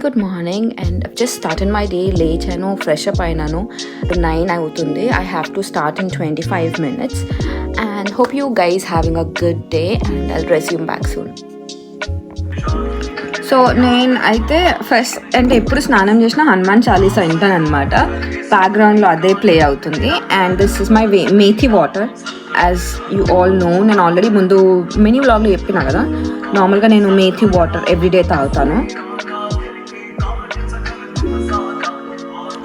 Good morning, and I've just started my day late. I know fresh up ayinanu 9 avutundi. I have to start in 25 minutes and hope you guys having a good day and I'll resume back soon. So నేను అయితే first అంటే ఎప్పుడు స్నానం చేసినా హనుమాన్ చాలీసా వింటాను అనమాట. బ్యాక్గ్రౌండ్లో అదే ప్లే అవుతుంది. And this is my methi water. As you all know, నేను ఆల్రెడీ ముందు మినీ వ్లాగ్లో చెప్పినా కదా, నార్మల్గా నేను మేథీ వాటర్ ఎవ్రీడే తాగుతాను.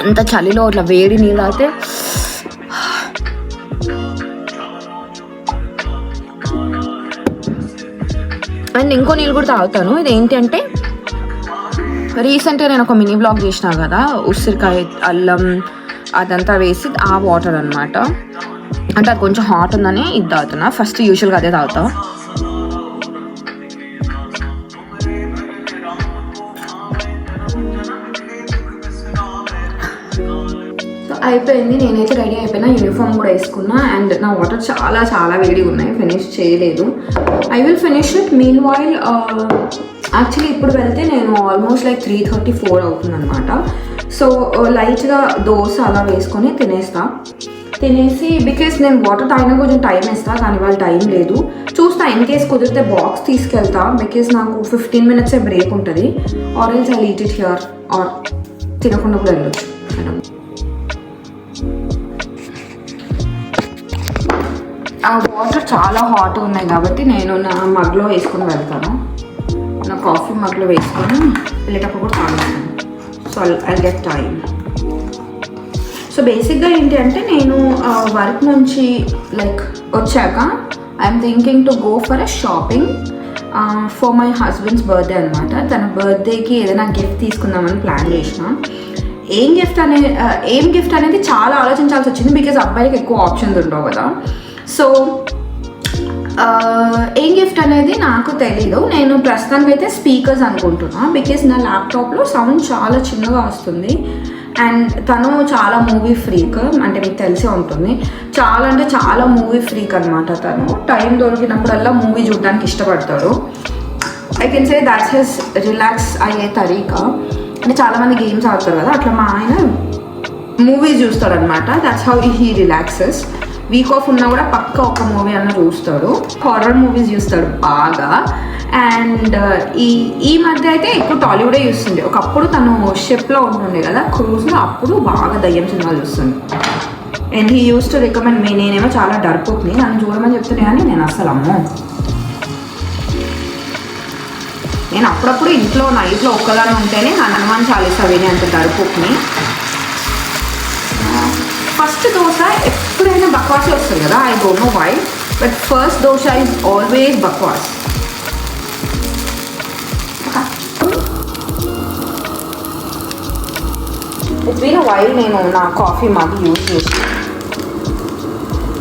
అంత చలిలో ఇట్లా వేడి నీళ్ళు తాగితే అండ్ ఇంకో నీళ్ళు కూడా తాగుతాను. ఇది ఏంటి అంటే, రీసెంట్గా నేను ఒక మినీ బ్లాగ్ చేసిన కదా, ఉసిరికాయ అల్లం అదంతా వేసి ఆ వాటర్ అనమాట. అంటే అది కొంచెం హాట్ ఉందని ఇది తాగుతున్నా. ఫస్ట్ యూజువల్గా అదే తాగుతా. అయిపోయింది, నేనైతే రెడీ అయిపోయినా, యూనిఫామ్ కూడా వేసుకున్నా. అండ్ నా వాటర్ చాలా చాలా వేడిగా ఉన్నాయి, ఫినిష్ చేయలేదు. I will finish it. Mean while actually ఇప్పుడు వెళ్తే నేను ఆల్మోస్ట్ లైక్ 3:34 అవుతుంది అనమాట. సో లైట్గా దోశ అలా వేసుకొని తినేసి, బికాస్ నేను వాటర్ తాగినా కొంచెం టైం ఇస్తాను, కానీ వాళ్ళు టైం లేదు. చూస్తా, ఇన్ కేస్ కుదిరితే బాక్స్ తీసుకెళ్తా, బికాస్ నాకు 15 minutes బ్రేక్ ఉంటుంది. Or else I eat it here, or తినకుండా కూడా వెళ్ళొచ్చు. ఆ వాటర్ చాలా హాట్గా ఉన్నాయి కాబట్టి నేను నా మగ్లో వేసుకొని వెళ్తాను. నా కాఫీ మగ్లో వేసుకొని వెళ్ళేటప్పుడు కూడా తాగుతాను. So I get time. So బేసిక్గా ఏంటి అంటే, నేను వర్క్ నుంచి లైక్ వచ్చాక I'm thinking to go for a shopping for my husband's birthday అనమాట. తన బర్త్డేకి ఏదైనా గిఫ్ట్ తీసుకుందామని ప్లాన్ చేసిన. ఏం గిఫ్ట్ అనేది చాలా ఆలోచించాల్సి వచ్చింది, బికాజ్ అబ్బాయికి ఎక్కువ ఆప్షన్స్ ఉండవు కదా. సో ఏం గిఫ్ట్ అనేది నాకు తెలీదు. నేను ప్రస్తుతానికి అయితే స్పీకర్స్ అనుకుంటున్నా, బికాజ్ నా ల్యాప్టాప్లో సౌండ్ చాలా చిన్నగా వస్తుంది. అండ్ తను చాలా మూవీ ఫ్రీక్, అంటే మీకు తెలిసే ఉంటుంది, చాలా అంటే చాలా మూవీ ఫ్రీక్ అనమాట. తను టైం దొరికినప్పుడల్లా మూవీ చూడడానికి ఇష్టపడతాడు. I can say that's his relax అయ్యే తరీకా. అంటే చాలామంది గేమ్స్ ఆడతారు కదా, అట్లా మా ఆయన మూవీస్ చూస్తాడు అనమాట. That's how he relaxes. Week off ఉన్నా కూడా పక్క ఒక మూవీ అన్న చూస్తాడు. హారర్ మూవీస్ చూస్తాడు బాగా. అండ్ ఈ మధ్య అయితే ఎక్కువ టాలీవుడే చూస్తుంది. ఒకప్పుడు తను షిప్లో ఉంటుండే కదా, క్రూజ్లో, అప్పుడు బాగా దయ్యం సినిమాలు చూస్తుంది. And he uses to recommend me. నేనేమో చాలా డర్పోక్ని, నన్ను చూడమని చెప్తున్నా కానీ నేను అసలు అమ్మో. నేను అప్పుడప్పుడు ఇంట్లో నైట్లో ఒక్కదాన్ని ఉంటేనే నా హనుమాన్ చాలీసా విని అంత డర్పోక్ని. ఫస్ట్ దోశ ఎప్పుడైనా బక్వాసే వస్తుంది కదా, I don't know why, but first dosa is always బక్వాస్. ఇట్స్ బీన్ అ వైల్ నేను నా కాఫీ మగ్ యూజ్ చేసి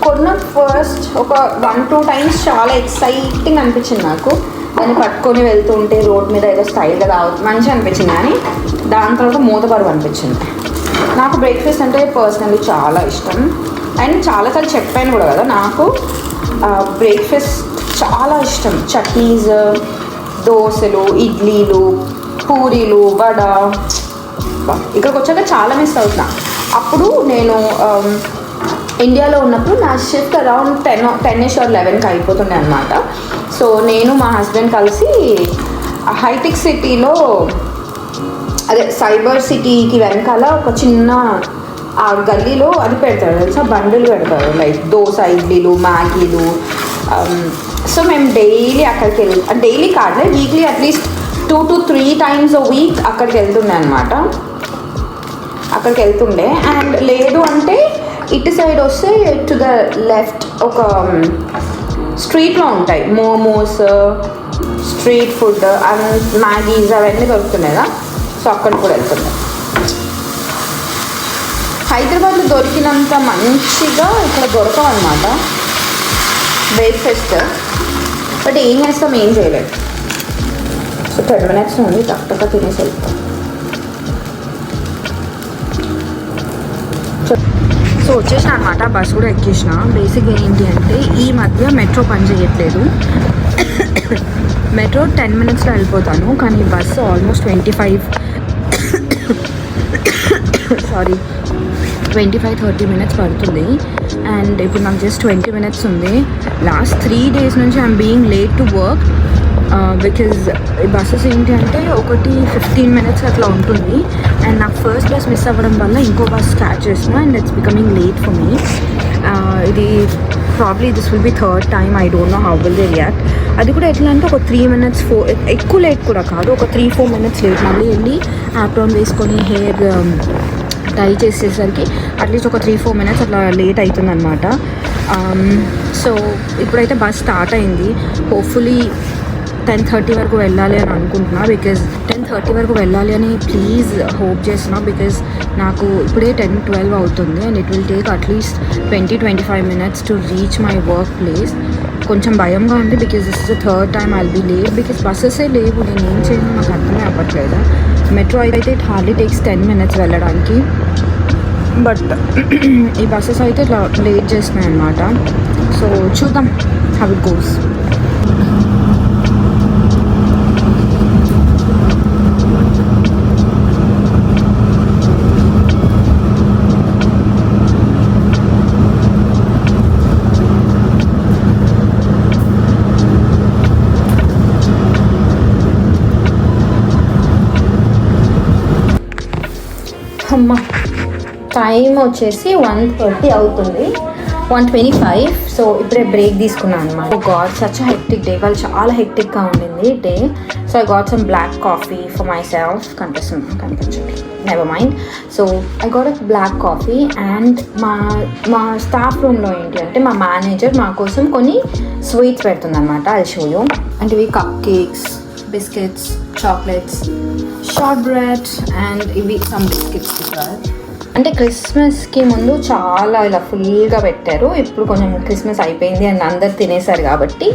కొన్న. ఫస్ట్ ఒక 1-2 times చాలా ఎక్సైటింగ్ అనిపించింది నాకు. దాన్ని పట్టుకొని వెళ్తుంటే రోడ్ మీద ఏదో స్టైల్గా తాగుతుంది, మంచిగా అనిపించింది. కానీ దాని తర్వాత మూతబరువు అనిపించింది. నాకు బ్రేక్ఫాస్ట్ అంటే పర్సనల్లీ చాలా ఇష్టం. అండ్ చాలాసార్లు చెప్పాను కూడా కదా, నాకు బ్రేక్ఫాస్ట్ చాలా ఇష్టం. చట్నీస్, దోశలు, ఇడ్లీలు, పూరీలు, వడ. ఇక్కడికి వచ్చాక చాలా మిస్ అవుతున్నా. అప్పుడు నేను ఇండియాలో ఉన్నప్పుడు నా షిఫ్ట్ అరౌండ్ 10-ish or 11కి అయిపోతుండే అనమాట. సో నేను మా హస్బెండ్ కలిసి హైటెక్ సిటీలో, అదే సైబర్ సిటీకి వెనకాల ఒక చిన్న ఆ గల్లీలో అది పెడతారు తెలుసా, బండులు పెడతారు, లైక్ దోశ, ఇడ్లీలు, మ్యాగీలు. సో మేము డైలీ అక్కడికి డైలీ కాదు, weekly at least 2 to 3 times a week అక్కడికి వెళ్తుండే అనమాట. అక్కడికి వెళ్తుండే. అండ్ లేదు అంటే ఇటు సైడ్ వస్తే టు ద లెఫ్ట్ ఒక స్ట్రీట్లో ఉంటాయి momos, street food and Maggie's అవన్నీ దొరుకుతున్నాయి కదా. సో అక్కడికి కూడా వెళ్తుండే. హైదరాబాద్లో దొరికినంత మంచిగా ఇక్కడ దొరకవు అనమాట బ్రేక్ఫాస్ట్. బట్ ఏం చేస్తాం, ఏం చేయలేదు. సో 10 minutes ఉంది, తక్కువ తినేసి వెళ్తాం. సో వచ్చేసిన అనమాట, బస్ కూడా ఎక్కేసిన. బేసిక్గా ఏంటి అంటే, ఈ మధ్య మెట్రో పని చేయట్లేదు. మెట్రో 10 minutesలో వెళ్ళిపోతాను, కానీ బస్సు ఆల్మోస్ట్ 25 సారీ 25-30 minutes పడుతుంది. అండ్ ఇప్పుడు నాకు జస్ట్ 20 minutes ఉంది. లాస్ట్ 3 days నుంచి I'm being late to work because buses ఏంటి అంటే ఒకటి 15 minutes అట్లా ఉంటుంది. అండ్ నాకు ఫస్ట్ బస్ మిస్ అవ్వడం వల్ల ఇంకో బస్ క్యాచ్ చేసిన and it's becoming late for me. ఇది probably this will be third time. I don't know how will they react. అది కూడా ఎట్లా అంటే ఒక 3 minutes ఎక్కువ లేట్ కూడా కాదు, ఒక 3-4 minutes లేట్. మళ్ళీ వెళ్ళి యాప్రాన్ వేసుకొని హెయిర్ టై చేసేసరికి అట్లీస్ట్ ఒక 3-4 minutes అట్లా లేట్ అవుతుంది అనమాట. సో ఇప్పుడైతే బస్ స్టార్ట్ అయింది. హోప్ఫుల్లీ 10:30 వరకు వెళ్ళాలి అని అనుకుంటున్నా. బికాజ్ 10:30 వరకు వెళ్ళాలి అని ప్లీజ్ హోప్ చేస్తున్నా. బికాజ్ నాకు ఇప్పుడే 10-12 అవుతుంది and it will take at least 20-25 minutes to reach my work place. కొంచెం భయంగా ఉంది because this is the third time I will be late. Because బస్సెసే లేవు, నేను ఏం చేయను నాకు అర్థమే అవ్వట్లేదు. మెట్రో అయితే ఇట్ హార్డ్లీ టేక్స్ 10 minutes వెళ్ళడానికి, బట్ ఈ బస్సెస్ అయితే ఇట్లా లేట్ చేస్తున్నాయి అన్నమాట. సో చూద్దాం హౌ ఇట్ గోస్. అమ్మ టైం వచ్చేసి 1:30 అవుతుంది, 1:25. సో ఇప్పుడే బ్రేక్ తీసుకున్నాను అనమాట. గాడ్ సచ్ హెక్టిక్ డే, వాళ్ళు చాలా హెక్టిక్గా ఉండింది day. So I got some black coffee for myself. కనిపించండి, never mind. So I got a black coffee and మా స్టాఫ్ రూమ్లో ఏంటి అంటే మా మేనేజర్ మా కోసం కొన్ని స్వీట్స్ పెడుతుంది అనమాట. అది షో యూ. అంటే ఇవి cup cakes, biscuits, chocolates, short bread and ఇవి సమ్ బిస్కెట్స్. అంటే క్రిస్మస్కి ముందు చాలా ఇలా ఫుల్గా పెట్టారు. ఇప్పుడు కొంచెం క్రిస్మస్ అయిపోయింది అండ్ అందరు తినేసారు కాబట్టి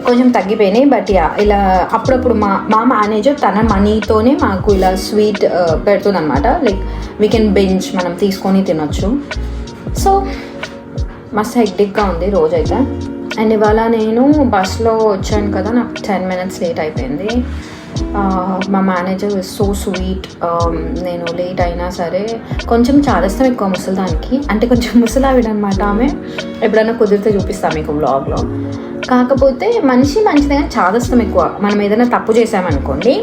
కొంచెం తగ్గిపోయినాయి. బట్ ఇలా అప్పుడప్పుడు మా మేనేజర్ తన మనీతోనే మాకు ఇలా స్వీట్ పెడుతుంది అనమాట. లైక్ వీ కెన్ బెంచ్, మనం తీసుకొని తినొచ్చు. సో మస్తు హెక్టిక్గా ఉంది రోజైతే. అండ్ ఇవాళ నేను బస్లో వచ్చాను కదా, నాకు 10 minutes లేట్ అయిపోయింది. మా మేనేజర్ ఇస్ సో స్వీట్. నేను లేట్ అయినా సరే కొంచెం చాదస్తం ఎక్కువ ముసలిదానికి, అంటే కొంచెం ముసలావిడనమాట ఆమె. ఎప్పుడైనా కుదిరితే చూపిస్తాను మీకు వ్లాగ్లో. కాకపోతే మనిషి మంచిదే, చాదస్తం ఎక్కువ. మనం ఏదైనా తప్పు చేసామనుకోండి,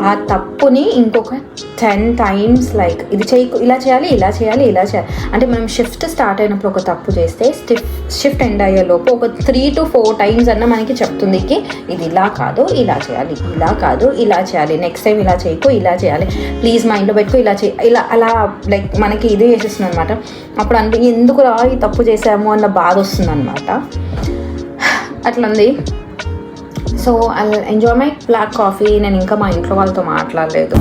ఆ తప్పుని ఇంకొక 10 times లైక్ ఇది ఇలా చేయాలి, ఇలా చేయాలి, ఇలా చేయాలి. అంటే మనం షిఫ్ట్ స్టార్ట్ అయినప్పుడు ఒక తప్పు చేస్తే షిఫ్ట్ ఎండ్ అయ్యేలోపు ఒక 3 to 4 times అన్న మనకి చెప్తుంది ఇది ఇలా కాదు, ఇలా చేయాలి, ఇలా కాదు, ఇలా చేయాలి, నెక్స్ట్ టైం ఇలా చేయకు, ఇలా చేయాలి, ప్లీజ్ మైండ్లో పెట్టుకో, ఇలా చేయి, ఇలా అలా లైక్ మనకి ఇది చేసేస్తుంది అనమాట. అప్పుడు అంటే ఎందుకు రా ఈ తప్పు చేసాము అన్న బాధ వస్తుంది అనమాట. అట్లుంది. So I enjoy my black coffee. నేను ఇంకా మా ఇంట్లో వాళ్ళతో మాట్లాడలేదు.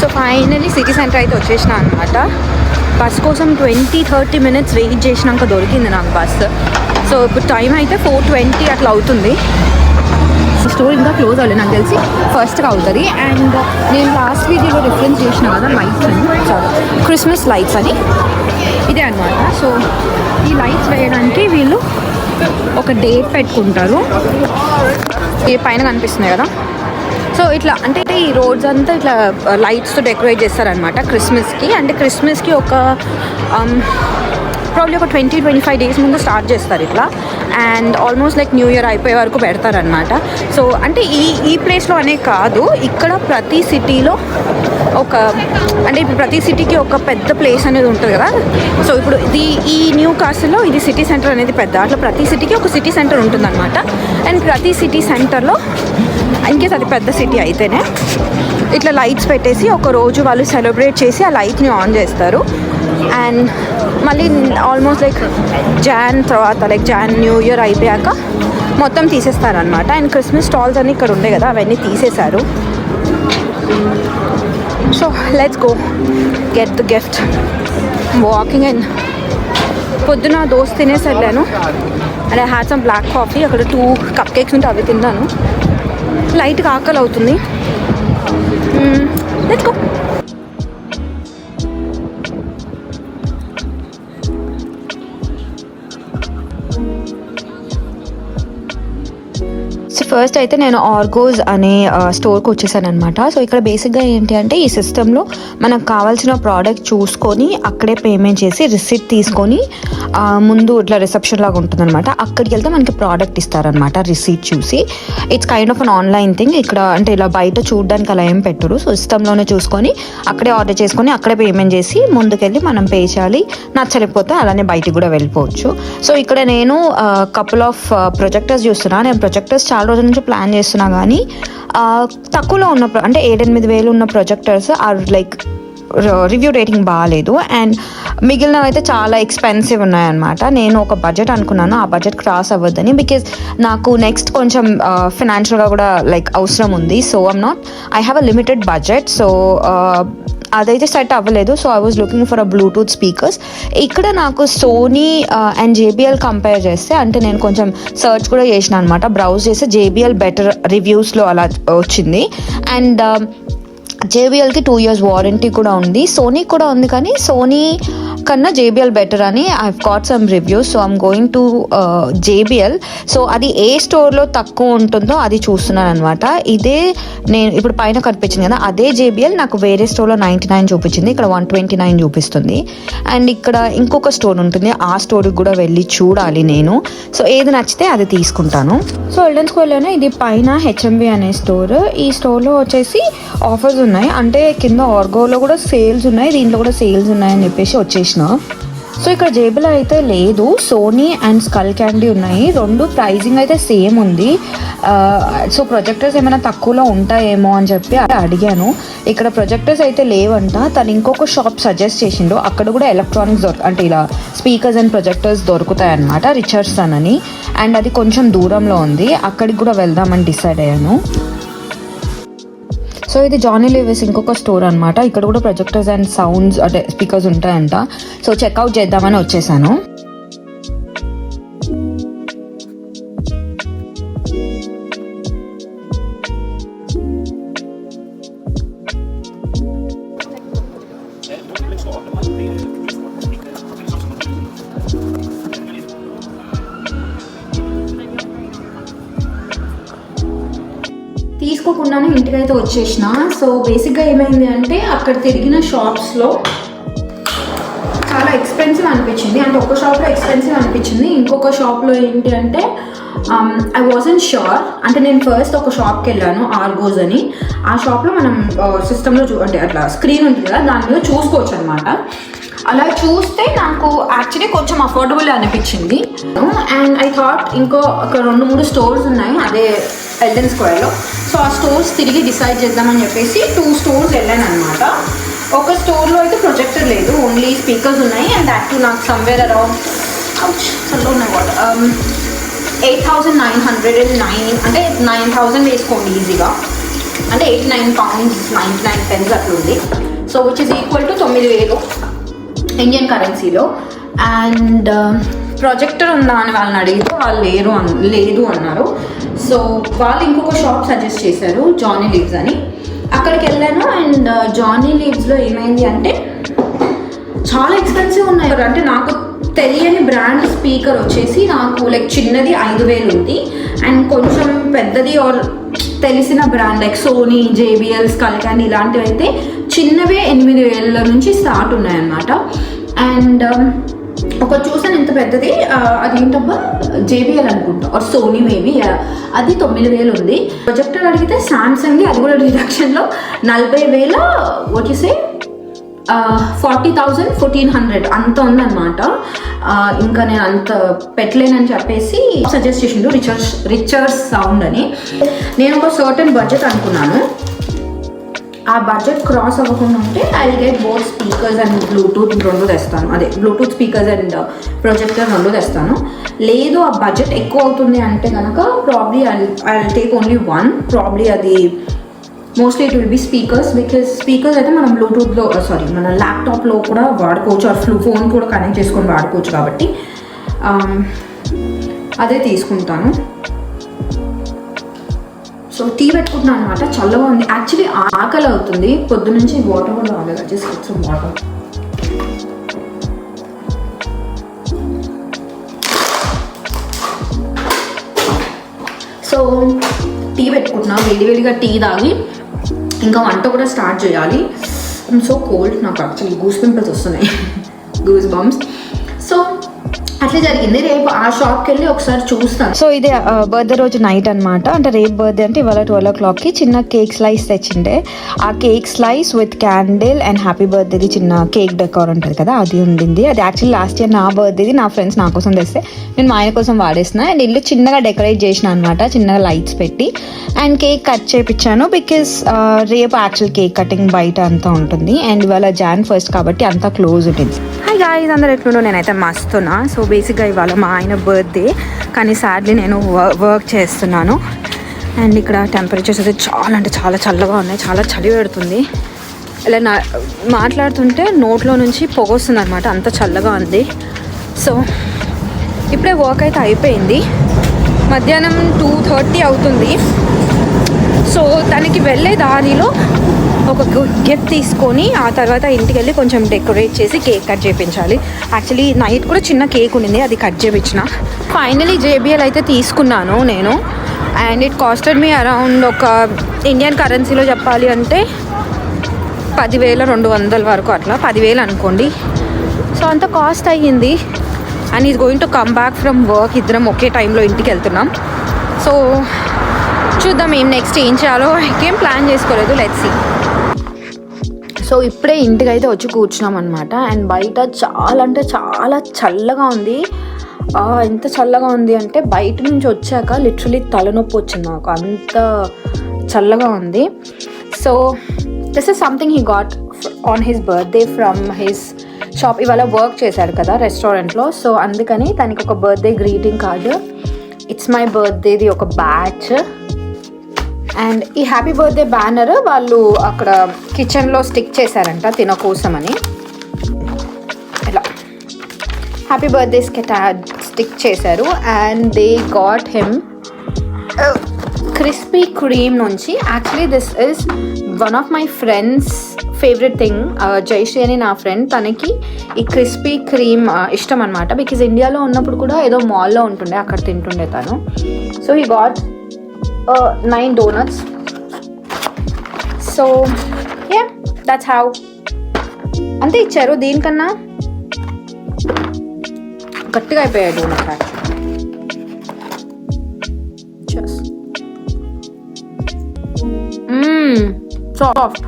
సో ఫైనలీ సిటీ సెంటర్ అయితే వచ్చేసిన అనమాట. బస్ కోసం 20-30 minutes వెయిట్ చేసినాక దొరికింది నాకు బస్. సో ఇప్పుడు టైం అయితే 4:20 అట్లా అవుతుంది. స్టోర్ ఇంకా క్లోజ్ అవ్వలేదు, నాకు తెలిసి ఫస్ట్గా అవుతుంది. అండ్ నేను లాస్ట్ వీడియోలో రిఫరెన్స్ చేసిన కదా లైట్స్ అని, క్రిస్మస్ లైట్స్ అని, ఇదే అనమాట. సో ఈ లైట్స్ వేయడానికి వీళ్ళు ఒక డేట్ పెట్టుకుంటారు. ఈ పైన కనిపిస్తున్నాయి కదా. సో ఇట్లా అంటే ఈ రోడ్స్ అంతా ఇట్లా లైట్స్తో డెకరేట్ చేస్తారనమాట క్రిస్మస్కి. అంటే క్రిస్మస్కి ఒక ప్రాబ్లీ ఒక 20-25 days ముందు స్టార్ట్ చేస్తారు ఇట్లా. And almost like new year అయిపోయే వరకు పెడతారనమాట. సో అంటే ఈ ప్లేస్లో అనే కాదు, ఇక్కడ ప్రతి సిటీలో అంటే ఇప్పుడు ప్రతి సిటీకి ఒక పెద్ద ప్లేస్ అనేది ఉంటుంది కదా. సో ఇప్పుడు ఈ న్యూ కాస్ట్లో ఇది సిటీ సెంటర్ అనేది పెద్ద, అట్లా ప్రతి సిటీకి ఒక సిటీ సెంటర్ ఉంటుంది అనమాట. అండ్ ప్రతి సిటీ సెంటర్లో ఇన్కేస్ అది పెద్ద సిటీ అయితేనే ఇట్లా లైట్స్ పెట్టేసి ఒక రోజు వాళ్ళు సెలబ్రేట్ చేసి ఆ లైట్ని ఆన్ చేస్తారు. అండ్ మళ్ళీ almost like Jan new year అయిపోయాక మొత్తం తీసేస్తారనమాట. అండ్ క్రిస్మస్ స్టాల్స్ అన్నీ ఇక్కడ ఉండే కదా, అవన్నీ తీసేశారు. So let's go get the gift. Walking and పొద్దున దోశ తినేసి వెళ్ళాను. And I had some black coffee. అక్కడ 2 cup cakes ఉంటే అవి తిన్నాను. లైట్గా ఆకలి అవుతుంది. Let's go. సో ఫస్ట్ అయితే నేను ఆర్గోస్ అనే స్టోర్కి వచ్చేసాను అనమాట. సో ఇక్కడ బేసిక్గా ఏంటి అంటే ఈ సిస్టంలో మనకు కావాల్సిన ప్రోడక్ట్ చూసుకొని అక్కడే పేమెంట్ చేసి రిసిప్ట్ తీసుకొని ముందు ఇట్లా రిసెప్షన్ లాగా ఉంటుందన్నమాట. అక్కడికి వెళ్తే మనకి ప్రోడక్ట్ ఇస్తారనమాట రిసీట్ చూసి. It's kind of an online thing. ఇక్కడ అంటే ఇలా బయట చూడడానికి అలా ఏం పెట్టరు. సో సిస్టంలోనే చూసుకొని అక్కడే ఆర్డర్ చేసుకొని అక్కడే పేమెంట్ చేసి ముందుకెళ్ళి మనం పే చేయాలి. నచ్చలేకపోతే అలానే బయటికి కూడా వెళ్ళిపోవచ్చు. సో ఇక్కడ నేను కపుల్ ఆఫ్ ప్రొజెక్టర్స్ చూస్తున్నాను. నేను ప్రొజెక్టర్స్ చాలా రోజుల నుంచి ప్లాన్ చేస్తున్నా కానీ తక్కువలో ఉన్న అంటే 7,000-8,000 ఉన్న projectors or like review rating బాగాలేదు. అండ్ మిగిలినవి అయితే చాలా ఎక్స్పెన్సివ్ ఉన్నాయన్నమాట. నేను ఒక బడ్జెట్ అనుకున్నాను, ఆ బడ్జెట్ క్రాస్ అవ్వద్దని. బికాజ్ నాకు నెక్స్ట్ కొంచెం ఫినాన్షియల్గా కూడా లైక్ అవసరం ఉంది. So I have a limited budget. So అదైతే సెట్ అవ్వలేదు. So I was looking for a Bluetooth speakers. ఇక్కడ నాకు సోనీ అండ్ JBL కంపేర్ చేస్తే అంటే నేను కొంచెం సర్చ్ కూడా చేసిన అనమాట, బ్రౌజ్ చేస్తే JBL బెటర్ రివ్యూస్లో అలా వచ్చింది. అండ్ JBLకి 2 years వారంటీ కూడా ఉంది. సోనీ కూడా ఉంది కానీ సోనీ కన్నా JBL బెటర్ అని I've got some reviews. So I'm going to JBL. So అది ఏ స్టోర్లో తక్కువ ఉంటుందో అది చూస్తున్నాను అనమాట. ఇదే నేను ఇప్పుడు పైన కనిపించింది కదా, అదే JBL నాకు వేరే స్టోర్లో 99 చూపించింది, ఇక్కడ 129 చూపిస్తుంది. అండ్ ఇక్కడ ఇంకొక స్టోర్ ఉంటుంది, ఆ స్టోర్కి కూడా వెళ్ళి చూడాలి నేను. సో ఏది నచ్చితే అది తీసుకుంటాను. సో ఎల్డెన్ స్క్వేర్లోనే ఇది పైన HMV అనే స్టోర్. ఈ స్టోర్లో వచ్చేసి ఆఫర్స్ ఉన్నాయి, అంటే కింద ఆర్గోలో కూడా సేల్స్ ఉన్నాయి, దీంట్లో కూడా సేల్స్ ఉన్నాయని చెప్పేసి వచ్చేసిన. సో ఇక్కడ JBL అయితే లేదు, సోనీ అండ్ స్కల్ క్యాండీ ఉన్నాయి. రెండు ప్రైజింగ్ అయితే సేమ్ ఉంది. సో ప్రొజెక్టర్స్ ఏమైనా తక్కువలో ఉంటాయేమో అని చెప్పి అడిగాను. ఇక్కడ ప్రొజెక్టర్స్ అయితే లేవంట. తను ఇంకొక షాప్ సజెస్ట్ చేసిండు, అక్కడ కూడా ఎలక్ట్రానిక్స్ అంటే ఇలా స్పీకర్స్ అండ్ ప్రొజెక్టర్స్ దొరుకుతాయి అన్నమాట, రిచర్డ్సన్ అని. అండ్ అది కొంచెం దూరంలో ఉంది, అక్కడికి కూడా వెళ్దామని డిసైడ్ అయ్యాను. సో ఇది జానీ లీవిస్ ఇంకొక స్టోర్ అనమాట. ఇక్కడ కూడా ప్రొజెక్టర్స్ అండ్ సౌండ్స్ అంటే స్పీకర్స్ ఉంటాయంట. సో చెక్అవుట్ చేద్దామని వచ్చేసాను. తీసుకోకుండానే ఇంటికైతే వచ్చేసిన. సో బేసిక్గా ఏమైంది అంటే అక్కడ తిరిగిన షాప్స్లో చాలా ఎక్స్పెన్సివ్ అనిపించింది. అంటే ఒక షాప్లో ఎక్స్పెన్సివ్ అనిపించింది, ఇంకొక షాప్లో ఏంటి అంటే ఐ వాజంట్ ష్యూర్. అంటే నేను ఫస్ట్ ఒక షాప్కి వెళ్ళాను, ఆర్గోస్ అని. ఆ షాప్లో మనం సిస్టంలో అంటే అట్లా స్క్రీన్ ఉంటుంది కదా, దాని మీద చూసుకోవచ్చు అనమాట. అలా చూస్తే నాకు యాక్చువల్లీ కొంచెం అఫోర్డబుల్ అనిపించింది. అండ్ ఐ థాట్ ఇంకో ఒక 2-3 స్టోర్స్ ఉన్నాయి అదే ఎల్డెన్ స్క్వేర్లో. సో ఆ స్టోర్స్ తిరిగి డిసైడ్ చేద్దామని చెప్పేసి 2 stores వెళ్ళాను అనమాట. ఒక స్టోర్లో అయితే ప్రొజెక్టర్ లేదు, ఓన్లీ స్పీకర్స్ ఉన్నాయి. అండ్ దాట్ టు నాకు సమ్వేర్ అరౌండ్ చల్లో ఉన్నాయి వాట్ 8,909 అంటే 9,000 వేసుకోండి ఈజీగా, అంటే 89 pounds 99 pence అట్లుంది. So which is equal to 9,000 Indian కరెన్సీలో. అండ్ ప్రొజెక్టర్ ఉందా అని వాళ్ళని అడిగితే వాళ్ళు లేదు అన్నారు. సో వాళ్ళు ఇంకొక షాప్ సజెస్ట్ చేశారు, జానీ లీవ్స్ అని. అక్కడికి వెళ్ళాను. అండ్ జానీ లీవ్స్లో ఏమైంది అంటే చాలా ఎక్స్పెన్సివ్ ఉన్నాయి. అంటే నాకు తెలియని బ్రాండ్ స్పీకర్ వచ్చేసి నాకు లైక్ చిన్నది 5,000 ఉంది. అండ్ కొంచెం పెద్దది ఆర్ తెలిసిన brand like Sony, JBL, Skullcandy ఇలాంటివి అయితే చిన్నవే 8,000 నుంచి స్టార్ట్ ఉన్నాయన్నమాట. అండ్ ఒకటి చూసాను ఎంత పెద్దది, అదేంటబ్బా JBL అనుకుంటా ఆర్ సోనీ మేబీ, అది 9,000 ఉంది. ప్రొజెక్టర్ అడిగితే సామ్సంగ్ది, అది కూడా రిడక్షన్లో 40,000 వచ్చేసి 40,000 1,400 అంత ఉందన్నమాట. ఇంకా నేను అంత పెట్టలేనని చెప్పేసి సజెస్ట్ చేసిండు రిచర్డ్స్ సౌండ్ అని. నేను ఒక సర్టన్ బడ్జెట్ అనుకున్నాను, ఆ బడ్జెట్ క్రాస్ అవ్వకుండా ఉంటే I get both speakers and Bluetooth 2 తెస్తాను. అదే బ్లూటూత్ స్పీకర్స్ అండ్ ప్రొజెక్టర్ 2 తెస్తాను. లేదు ఆ బడ్జెట్ ఎక్కువ అవుతుంది అంటే కనుక probably I take only 1. Probably అది mostly it will be speakers. Because speakers అయితే మనం బ్లూటూత్లో మన ల్యాప్టాప్లో కూడా వాడుకోవచ్చు, ఆ ఫోన్ కూడా కనెక్ట్ చేసుకొని వాడుకోవచ్చు. కాబట్టి అదే తీసుకుంటాను. సో టీ పెట్టుకుంటున్నాను అనమాట. చల్లగా ఉంది. యాక్చువల్లీ ఆకలి అవుతుంది. పొద్దున్నుంచి వాటర్ కూడా రాలేదు. Just some water. So tea పెట్టుకుంటున్నా. వేడివేడిగా టీ తాగి ఇంకా వంట కూడా స్టార్ట్ చేయాలి. So cold. నాకు యాక్చువల్లీ గూస్ పింపుల్స్ వస్తున్నాయి. Goose bumps. సో అట్లా జరిగింది. రేపు ఆ షాప్కి వెళ్ళి ఒకసారి చూస్తాను. సో ఇది బర్త్డే రోజు నైట్ అనమాట. అంటే రేపు బర్త్డే అంటే ఇవాళ 12 o'clockకి చిన్న కేక్ స్లైస్ తెచ్చిండే. ఆ cake slice with candle and happy బర్త్డేది చిన్న కేక్ డెకార్ ఉంటుంది కదా, అది ఉండింది. అది యాక్చువల్లీ లాస్ట్ ఇయర్ నా బర్త్డేది నా ఫ్రెండ్స్ నా కోసం తెస్తే నేను మా ఆయన కోసం వాడేసిన. అండ్ ఇల్లు చిన్నగా డెకరేట్ చేసిన అనమాట, చిన్నగా లైట్స్ పెట్టి. అండ్ కేక్ కట్ చేయించాను బికాస్ రేపు యాక్చువల్ కేక్ కటింగ్ బయట అంతా ఉంటుంది. అండ్ ఇవాళ Jan 1st కాబట్టి అంతా క్లోజ్ ఉంటుంది. హాయ్ గాయ్స్, అందరు ఎట్లుండో. నేనైతే మస్తున్నా. సో బేసిక్గా ఇవాళ మా ఆయన బర్త్డే, కానీ సాడ్లీ నేను వర్క్ చేస్తున్నాను. అండ్ ఇక్కడ టెంపరేచర్స్ అయితే చాలా అంటే చాలా చల్లగా ఉన్నాయి. చాలా చలి పెడుతుంది. ఇలా మాట్లాడుతుంటే నోట్లో నుంచి పొగ వస్తుంది అనమాట, అంత చల్లగా ఉంది. సో ఇప్పుడే వర్క్ అయితే అయిపోయింది. మధ్యాహ్నం 2:30 అవుతుంది. సో తనకి వెళ్ళే దారిలో ఒక గిఫ్ట్ తీసుకొని ఆ తర్వాత ఇంటికి వెళ్ళి కొంచెం డెకరేట్ చేసి కేక్ కట్ చేయించాలి. యాక్చువల్లీ నైట్ కూడా చిన్న కేక్ ఉండింది, అది కట్ చేయించిన. ఫైనలీ JBL అయితే తీసుకున్నాను నేను. And it costed me around ఒక ఇండియన్ కరెన్సీలో చెప్పాలి అంటే 10,200 వరకు, అట్లా 10,000 అనుకోండి. సో అంత కాస్ట్ అయ్యింది. And is going to come back from work. ఇద్దరం ఒకే టైంలో ఇంటికి వెళ్తున్నాం. సో చూద్దాం నెక్స్ట్ ఏం చేయాలో. ఏం ప్లాన్ చేసుకోలేదు. Let's see. సో ఇప్పుడే ఇంటికి అయితే వచ్చి కూర్చున్నాం అనమాట. అండ్ బయట చాలా అంటే చాలా చల్లగా ఉంది. ఎంత చల్లగా ఉంది అంటే బయట నుంచి వచ్చాక లిటరలీ తలనొప్పి వచ్చింది నాకు, అంత చల్లగా ఉంది. So this is something he got on his birthday from his shop. ఇవాళ వర్క్ చేశాడు కదా రెస్టారెంట్లో. సో అందుకని తనకి ఒక birthday greeting card, it's my బర్త్డేది ఒక బ్యాచ్. అండ్ ఈ హ్యాపీ బర్త్డే బ్యానర్ వాళ్ళు అక్కడ కిచెన్లో స్టిక్ చేశారంట తిన కోసమని. ఇలా హ్యాపీ బర్త్డే స్టిక్ చేశారు. And they got him Krispy Kreme నుంచి. Actually this is one of my friends favourite thing. Jayashree అని నా ఫ్రెండ్, తనకి ఈ క్రిస్పీ క్రీమ్ ఇష్టం అనమాట. బికాజ్ ఇండియాలో ఉన్నప్పుడు కూడా ఏదో మాల్లో ఉంటుండే, అక్కడ తింటుండే తను. So he got 9 donuts. So yeah, that's how. అంతే ఇచ్చారు. దీనికన్నా గట్టిగా అయిపోయాయి డోనట్స్ యాక్చువల్లీ. సాఫ్ట్.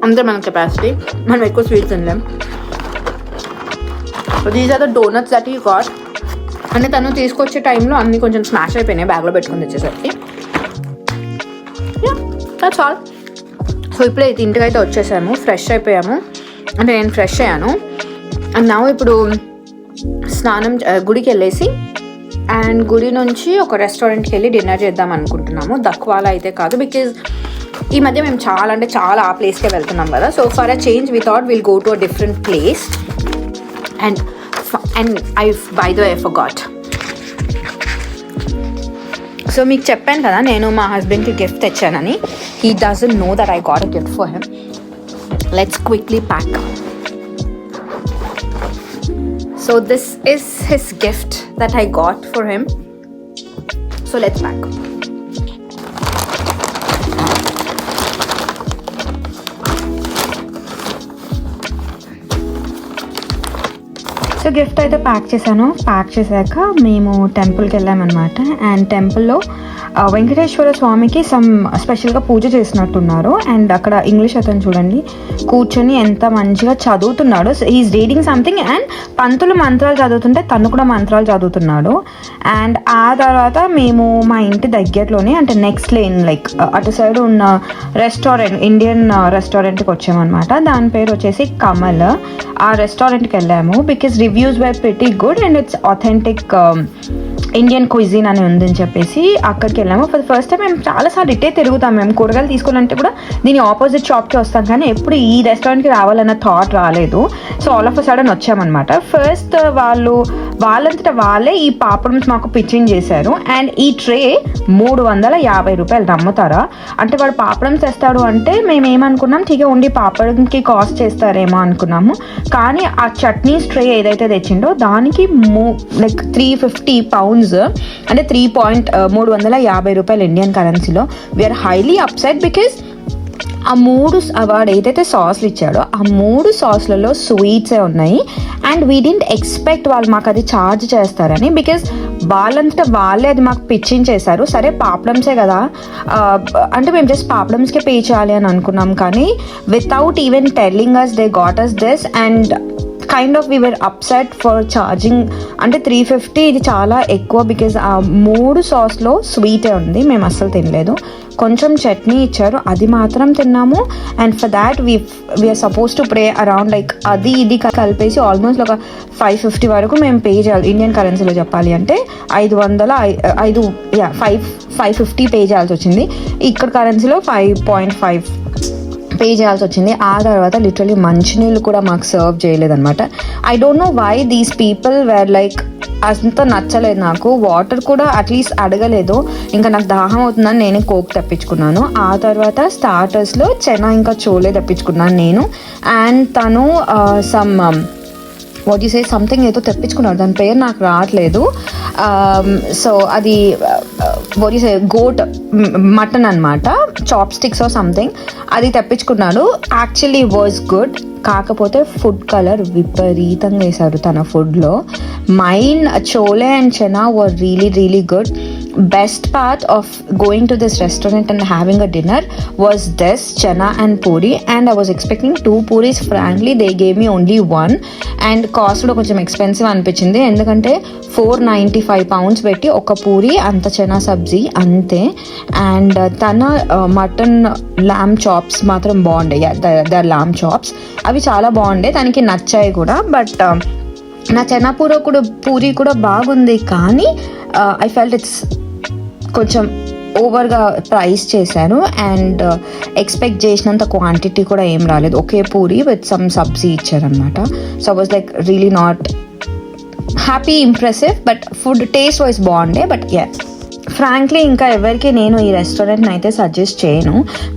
అంతే మన కెపాసిటీ. మనం ఎక్కువ స్వీట్స్ తినలేం. These are the donuts that you got. అంటే తను తీసుకొచ్చే టైంలో అన్నీ కొంచెం స్మాష్ అయిపోయినాయి, బ్యాగ్లో పెట్టుకుని తెచ్చేసరికి. That's all. సో ఇప్పుడే ఇంటికి అయితే వచ్చేసాము, ఫ్రెష్ అయిపోయాము. అంటే నేను ఫ్రెష్ అయ్యాను. అండ్ నా ఇప్పుడు గుడికి వెళ్ళేసి అండ్ గుడి నుంచి ఒక రెస్టారెంట్కి వెళ్ళి డిన్నర్ చేద్దాం అనుకుంటున్నాము. దక్వాలా అయితే కాదు, బికాజ్ ఈ మధ్య మేము చాలా అంటే చాలా ఆ ప్లేస్కే వెళ్తున్నాం కదా. So for a change we thought will go to a different place. And I by the way I forgot. So మీకు చెప్పాను కదా నేను మా హస్బెండ్కి గిఫ్ట్ తెచ్చానని. He doesn't know that I got a gift for him. Let's quickly pack. So this is his gift that I got for him. So let's pack. So gift అయితే pack చేశాను. Pack చేశాక మేము టెంపుల్కి వెళ్ళామన్నమాట. And టెంపుల్లో వెంకటేశ్వర స్వామికి స్పెషల్గా పూజ చేసినట్టున్నారు. అండ్ అక్కడ ఇంగ్లీష్ అతను చూడండి కూర్చొని ఎంత మంచిగా చదువుతున్నాడు. He's reading something. అండ్ పంతులు మంత్రాలు చదువుతుంటే తను కూడా మంత్రాలు చదువుతున్నాడు. అండ్ ఆ తర్వాత మేము మా ఇంటి దగ్గరలోనే అంటే నెక్స్ట్ లేన్ లైక్ అటు సైడ్ ఉన్న రెస్టారెంట్, ఇండియన్ రెస్టారెంట్కి వచ్చామన్నమాట. దాని పేరు వచ్చేసి కమల్. ఆ రెస్టారెంట్కి వెళ్ళాము because reviews were pretty good and it's authentic Indian cuisine అని ఉందని చెప్పేసి అక్కడికి వెళ్ళాము. ఫర్ ద ఫస్ట్ టైం మేము చాలాసార్లు ఇట్టే తిరుగుతాం, మేము కూరగాయలు తీసుకోవాలంటే కూడా దీని ఆపోజిట్ షాప్కి వస్తాం, కానీ ఎప్పుడు ఈ రెస్టారెంట్కి రావాలన్న థాట్ రాలేదు. So all of a sudden వచ్చామన్నమాట. ఫస్ట్ వాళ్ళంతటా వాళ్ళే ఈ పాపడమ్స్ మాకు పిచ్చింగ్ చేశారు. అండ్ ఈ ట్రే 350 రూపాయలు. నమ్ముతారా? అంటే వాడు పాపడమ్స్ తెస్తాడు అంటే మేము ఏమనుకున్నాం, ఠీకే ఓన్లీ పాపడంకి కాస్ట్ చేస్తారేమో అనుకున్నాము. కానీ ఆ చట్నీస్ ట్రే ఏదైతే తెచ్చిండో దానికి లైక్ 350 pounds, అంటే 350 రూపాయలు ఇండియన్ కరెన్సీలో. వీఆర్ హైలీ అప్సెట్ బికాస్ వాడు ఏదైతే సాస్లు ఇచ్చాడో ఆ 3 సాస్లలో స్వీట్సే ఉన్నాయి. అండ్ వీ డింట్ ఎక్స్పెక్ట్ వాళ్ళు మాకు అది ఛార్జ్ చేస్తారని, బికాస్ వాళ్ళంతా వాళ్ళే అది మాకు పిచ్చింగ్ చేశారు. సరే పాపడమ్సే కదా అంటే మేము జస్ట్ పాపడమ్స్కే పే చేయాలి అని అనుకున్నాం, కానీ without even telling us they got us this. And kind of we were upset for charging. అంటే 350 ఇది చాలా ఎక్కువ, బికాజ్ ఆ 3 సాస్లో స్వీటే ఉంది. మేము అస్సలు తినలేదు. కొంచెం చట్నీ ఇచ్చారు, అది మాత్రం తిన్నాము. And for that we are suppose to pay around like అది ఇది కలిపేసి ఆల్మోస్ట్ ఒక 550 వరకు మేము పే చేయాలి. ఇండియన్ కరెన్సీలో చెప్పాలి అంటే 550 పే చేయాల్సి వచ్చింది. ఇక్కడ కరెన్సీలో 5.5 పే చేయాల్సి వచ్చింది. ఆ తర్వాత లిటరలీ మంచినీళ్ళు కూడా మాకు సర్వ్ చేయలేదన్నమాట. I don't know why these people were like అంత నచ్చలేదు నాకు. వాటర్ కూడా అట్లీస్ట్ అడగలేదు. ఇంకా నాకు దాహం అవుతుందని నేనే కోక్ తెప్పించుకున్నాను. ఆ తర్వాత స్టార్టర్స్లో చెనా ఇంకా చోలే తెప్పించుకున్నాను నేను. అండ్ తను వాట్ యు సే సంథింగ్ ఏదో తెప్పించుకున్నాడు, దాని పేరు నాకు రావట్లేదు. సో అది what you say goat mutton అనమాట, చాప్ స్టిక్స్ ఆర్ సంథింగ్, అది తెప్పించుకున్నాడు. Actually was good. కాకపోతే ఫుడ్ కలర్ విపరీతంగా వేశారు తన ఫుడ్లో. Mine chole and chana were really really good. Best part of going to this restaurant and having a dinner was this chana and puri, and I was expecting 2 puris. Frankly they gave me only 1, and cost కూడా కొంచెం expensive అనిపించింది, ఎందుకంటే 495 pounds పెట్టి ఒక పూరి అంత చనా సబ్జీ అంతే. And తన mutton ల్యామ్ chops మాత్రం బాగుండే, ద ల్యామ్ చాప్స్ అవి చాలా బాగుండే, తనకి నచ్చాయి కూడా. బట్ నా చనా పూరి కూడా బాగుంది, కానీ ఐ ఫెల్ట్ ఇట్స్ కొంచెం ఓవర్గా ప్రైస్ చేశాను. అండ్ ఎక్స్పెక్ట్ చేసినంత క్వాంటిటీ కూడా ఏం రాలేదు. ఒకే పూరి విత్ సమ్ సబ్జీ ఇచ్చారనమాట. So was like really not happy, impressive, but food taste wise బాగుండే. బట్ ఫ్రాంక్లీ ఇంకా ఎవరికి నేను ఈ రెస్టారెంట్ని అయితే సజెస్ట్ చేయను,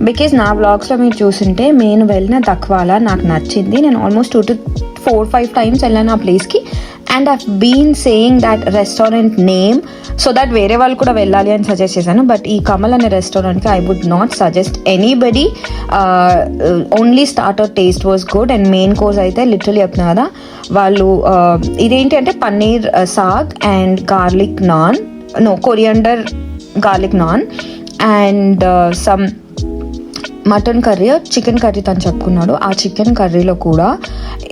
బికాజ్ నా వ్లాగ్స్లో మీరు చూసుంటే నేను వెళ్ళిన తక్వాలా నాకు నచ్చింది. నేను ఆల్మోస్ట్ 2 to 4-5 times వెళ్ళాను ఆ ప్లేస్కి. And I've been saying that restaurant name so that వేరే వాళ్ళు కూడా వెళ్ళాలి అని సజెస్ట్ చేశాను. బట్ ఈ కమల్ అనే రెస్టారెంట్కి I would not suggest anybody. Only starter taste was good. And main course అయితే లిటరలీ చెప్తున్నా కదా, వాళ్ళు ఇదేంటి అంటే paneer saag and garlic naan, coriander garlic naan, and some mutton curry, chicken curry తను చెప్పుకున్నాడు. ఆ చికెన్ కర్రీలో కూడా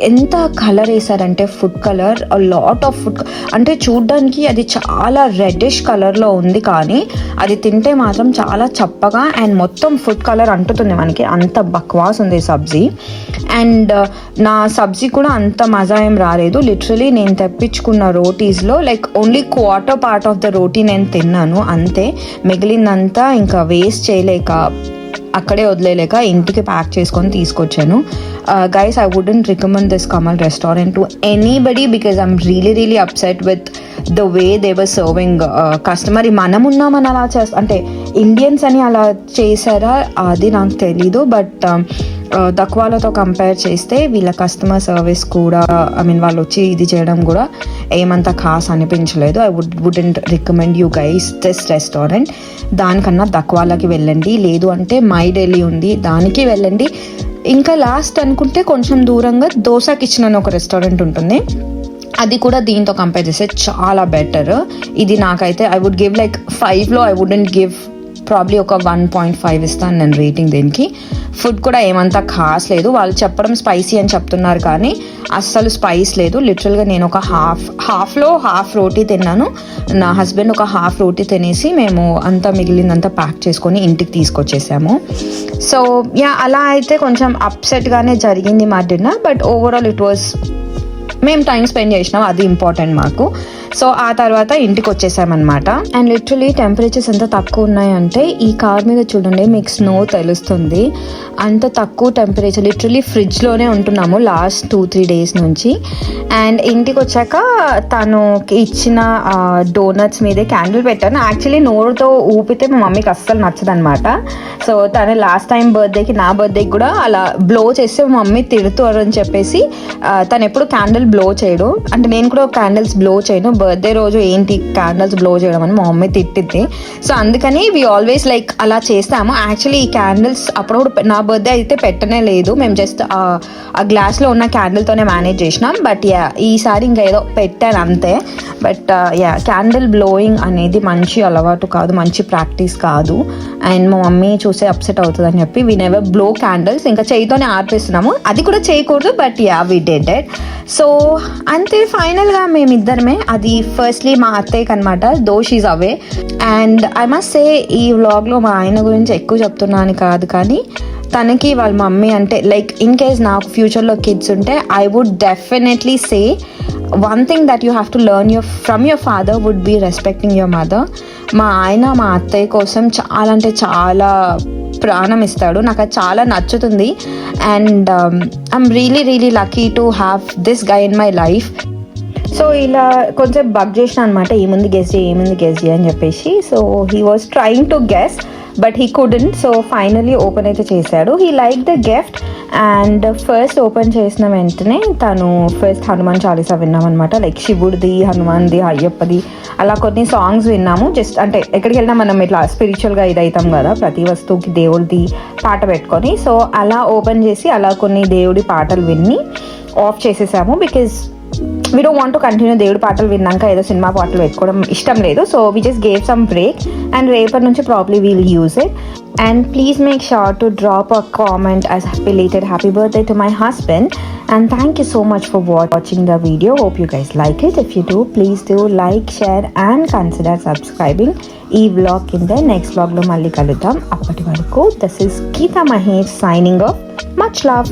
ఎంత కలర్ వేసారంటే food colour, lot of food, అంటే చూడ్డానికి అది చాలా రెడ్డిష్ కలర్లో ఉంది, కానీ అది తింటే మాత్రం చాలా చప్పగా అండ్ మొత్తం ఫుడ్ కలర్ అంటుతుంది మనకి, అంత బక్వాస్ ఉంది సబ్జీ. అండ్ నా సబ్జీ కూడా అంత మజా ఏం రాలేదు. లిటరలీ నేను తెప్పించుకున్న రోటీస్లో like only quarter part of the roti నేను తిన్నాను అంతే. మిగిలిందంతా ఇంకా వేస్ట్ చేయలేక, అక్కడే వదిలేలేక ఇంటికి ప్యాక్ చేసుకొని తీసుకొచ్చాను. Guys, I wouldn't recommend this Kamal restaurant to anybody because I'm really really upset with the way they were serving customer. మనం ఉన్నామని అలా అంటే ఇండియన్స్ అని అలా చేశారా అది నాకు తెలీదు. బట్ తక్కువలతో కంపేర్ చేస్తే వీళ్ళ కస్టమర్ సర్వీస్ కూడా, ఐ మీన్ వాళ్ళు వచ్చి ఇది చేయడం కూడా ఏమంత ఖాస్ అనిపించలేదు. I wouldn't recommend you guys this restaurant. దానికన్నా తక్కువలకి వెళ్ళండి, లేదు అంటే మై ఢిల్లీ ఉంది దానికి వెళ్ళండి. ఇంకా లాస్ట్ అనుకుంటే కొంచెం దూరంగా దోసా కిచెన్ అని ఒక రెస్టారెంట్ ఉంటుంది, అది కూడా దీంతో కంపేర్ చేస్తే చాలా బెటర్. ఇది నాకైతే ఐ వుడ్ గివ్ లైక్ 5లో ఐ వుడెంట్ గివ్, ప్రాబ్లీ ఒక 1.5 ఇస్తాను నేను రేటింగ్ దీనికి. ఫుడ్ కూడా ఏమంతా ఖాస్ లేదు. వాళ్ళు చెప్పడం స్పైసీ అని చెప్తున్నారు కానీ అస్సలు స్పైస్ లేదు. లిటరల్గా నేను ఒక హాఫ్లో హాఫ్ రోటీ తిన్నాను, నా హస్బెండ్ ఒక హాఫ్ రోటీ తినేసి మేము అంతా మిగిలిందంతా ప్యాక్ చేసుకొని ఇంటికి తీసుకొచ్చేసాము. సో అలా అయితే కొంచెం అప్సెట్గానే జరిగింది మా dinner. But overall it was, మేము టైం స్పెండ్ చేసినాం, అది ఇంపార్టెంట్ మాకు. సో ఆ తర్వాత ఇంటికి వచ్చేసామన్నమాట. అండ్ లిటరలీ టెంపరేచర్స్ ఎంత తక్కువ ఉన్నాయంటే ఈ కార్ మీద చూడండి మీకు స్నో తెలుస్తుంది. అంత తక్కువ టెంపరేచర్, లిటరలీ ఫ్రిడ్జ్లోనే ఉంటున్నాము లాస్ట్ 2-3 డేస్ నుంచి. అండ్ ఇంటికి వచ్చాక తను ఇచ్చిన డోనట్స్ మీదే క్యాండిల్ పెట్టాను. యాక్చువల్లీ నోరుతో ఊపితే మా మమ్మీకి అస్సలు నచ్చదనమాట. సో తను లాస్ట్ టైం బర్త్డేకి, నా బర్త్డేకి కూడా అలా బ్లో చేస్తే మా మమ్మీ తిడుతారు అని చెప్పేసి తను ఎప్పుడు క్యాండిల్ బ్లో చేయడు. అంటే నేను కూడా క్యాండిల్స్ బ్లో చేయను. బర్త్డే రోజు ఏంటి క్యాండిల్స్ బ్లో చేయడం అని మా మమ్మీ తిట్టింది. సో అందుకని వి ఆల్వేస్ లైక్ అలా చేస్తాము. యాక్చువల్లీ ఈ క్యాండిల్స్ అప్పుడప్పుడు నా బర్త్డే అయితే పెట్టనే లేదు, మేము జస్ట్ ఆ గ్లాస్లో ఉన్న క్యాండిల్తోనే మేనేజ్ చేసినాం. బట్ ఈసారి ఇంకా ఏదో పెట్టాను అంతే. బట్ క్యాండిల్ బ్లోయింగ్ అనేది మంచి అలవాటు కాదు, మంచి ప్రాక్టీస్ కాదు. అండ్ మా మమ్మీ చూసే అప్సెట్ అవుతుంది అని చెప్పి వి నెవర్ బ్లో క్యాండిల్స్, ఇంకా చేయితోనే ఆర్పేస్తున్నాము. అది కూడా చేయకూడదు, but we did it. So అంతే, ఫైనల్గా మేమిద్దరమే. అది ఫస్ట్లీ మా అత్తయ్యకి అనమాట, though she's away. And I must say ఈ వ్లాగ్లో మా ఆయన గురించి ఎక్కువ చెప్తున్నాను కాదు, కానీ తనకి వాళ్ళ మమ్మీ అంటే లైక్ ఇన్ కేస్ నాకు ఫ్యూచర్లో కిడ్స్ ఉంటే I would definitely say one thing that you have to learn from your father would be respecting your mother. మా ఆయన మా అత్తయ్య కోసం చాలా అంటే చాలా ప్రాణం ఇస్తాడు. నాకు అది చాలా నచ్చుతుంది. And I'm really lucky to have this guy in my life. So ఇలా కొంచెం బగ్ చేసిన అనమాట, ఏముంది గెస్ చేయి అని చెప్పేసి. So he was trying to guess but he couldn't. So finally open అయితే చేశాడు. He like the gift. And first open చేసిన వెంటనే తను ఫస్ట్ హనుమాన్ చాలీసా విన్నామన్నమాట. లైక్ శివుడిది, హనుమాన్ది, అయ్యప్పది అలా కొన్ని సాంగ్స్ విన్నాము. జస్ట్ అంటే ఎక్కడికి వెళ్ళినా మనం ఇట్లా స్పిరిచువల్గా ఇదవుతాం కదా, ప్రతి వస్తువుకి దేవుడిది పాట పెట్టుకొని. సో అలా ఓపెన్ చేసి అలా కొన్ని దేవుడి పాటలు విని ఆఫ్ చేసేసాము. Because we don't want to continue దేవుడి పాటలు విన్నాక ఏదో సినిమా పాటలు పెట్టుకోవడం ఇష్టం లేదు. So we just gave some break and రేపటి నుంచి probably we'll use it. And please make sure to drop a comment as belated happy birthday to my husband. And thank you so much for watching the video. Hope you guys like it. If you do, please do like, share and consider subscribing. ఈ vlog కింద next vlog లో మళ్ళీ కలుద్దాం. అప్పటి వరకు this is Geeta Mahesh signing off. Much love.